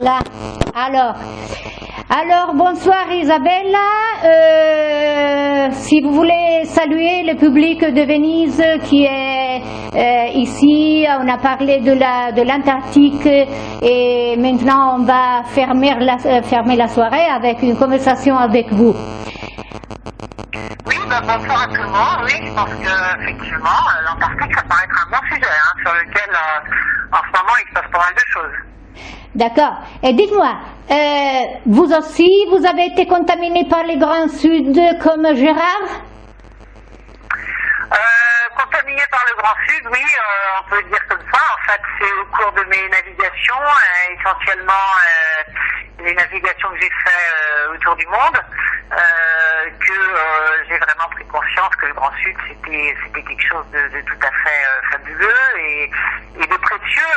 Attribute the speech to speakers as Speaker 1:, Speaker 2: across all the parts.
Speaker 1: Là. Alors, bonsoir Isabella. Si vous voulez saluer le public de Venise qui est ici, on a parlé de l'Antarctique et maintenant on va fermer la soirée avec une conversation avec vous.
Speaker 2: Oui, bonsoir à tout le monde. Oui, je pense qu'effectivement, l'Antarctique, ça paraît être un bon sujet sur lequel, en ce moment, il se passe pas mal de choses.
Speaker 1: D'accord. Et dites-moi, vous aussi, vous avez été contaminé par les Grands Sud comme Gérard?
Speaker 2: Contaminé par le Grand Sud, oui, on peut le dire comme ça. En fait, c'est au cours de mes navigations, essentiellement les navigations que j'ai fait autour du monde, que j'ai vraiment pris conscience que le Grand Sud, c'était quelque chose de tout à fait fabuleux et de précieux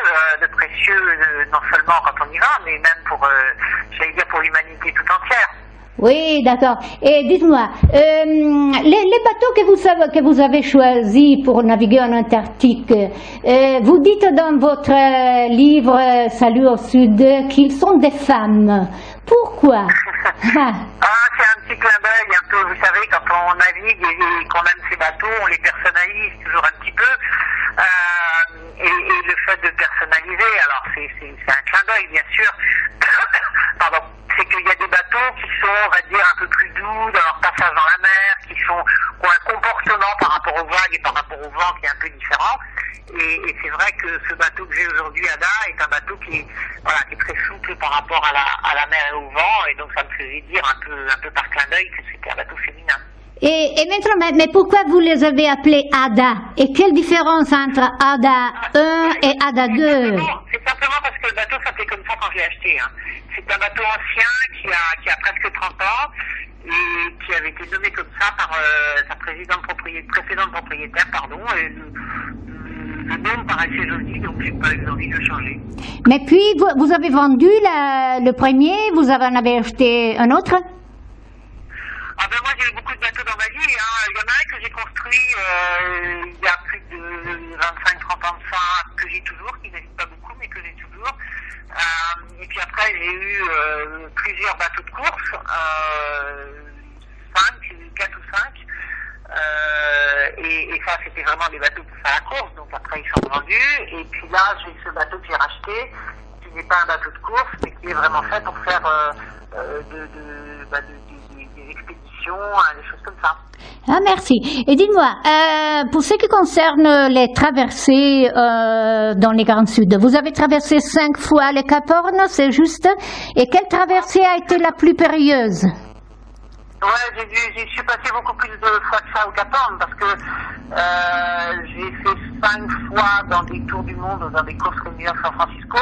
Speaker 2: non seulement quand on y va, mais même pour, j'allais dire, pour l'humanité tout entière.
Speaker 1: Oui, d'accord. Et dites-moi, les bateaux que vous avez choisis pour naviguer en Antarctique, vous dites dans votre livre Salut au Sud qu'ils sont des femmes. Pourquoi?
Speaker 2: C'est un petit clin d'œil un peu, vous savez, quand on navigue et qu'on aime ces bateaux, on les personnalise toujours un petit peu. Et le fait de personnaliser, alors c'est un clin d'œil bien sûr, pardon, c'est qu'il y a des bateaux qui sont, on va dire, un peu plus doux dans leur passage dans la mer, qui ont un comportement par rapport aux vagues et par rapport au vent qui est un peu différent. Et c'est vrai que ce bateau que j'ai aujourd'hui, Ada, est un bateau qui est très souple par rapport à la mer et au vent, et donc ça me faisait dire un peu par clin d'œil que c'était un bateau féminin.
Speaker 1: Et maintenant, mais pourquoi vous les avez appelés Ada? Et quelle différence entre Ada 1 et Ada 2?
Speaker 2: C'est simplement parce que le bateau s'appelait comme ça quand je l'ai acheté. C'est un bateau ancien qui a presque 30 ans et qui avait été nommé comme ça par sa précédente propriétaire, et le nom me paraissait joli, donc j'ai pas eu envie de le changer.
Speaker 1: Mais puis, vous avez vendu le premier, vous en avez acheté un autre?
Speaker 2: Moi j'ai eu beaucoup de bateaux dans ma vie. Il y en a un que j'ai construit il y a plus de 25-30 ans de ça, que j'ai toujours, qui n'existe pas beaucoup, mais que j'ai toujours. Et puis après j'ai eu plusieurs bateaux de course, 4 ou 5. Et ça c'était vraiment des bateaux pour faire la course, donc après ils sont vendus. Et puis là j'ai ce bateau que j'ai racheté, qui n'est pas un bateau de course, mais qui est vraiment fait pour faire des expéditions, des choses comme ça.
Speaker 1: Ah, merci. Et dites-moi, pour ce qui concerne les traversées dans les Grands Sud, vous avez traversé 5 fois le Cap Horn, c'est juste? Et quelle traversée a été la plus périlleuse?
Speaker 2: Ouais, je suis passé beaucoup plus de fois que ça au Cap Horn parce que j'ai fait 5 fois dans des tours du monde, dans des courses comme New York, San Francisco.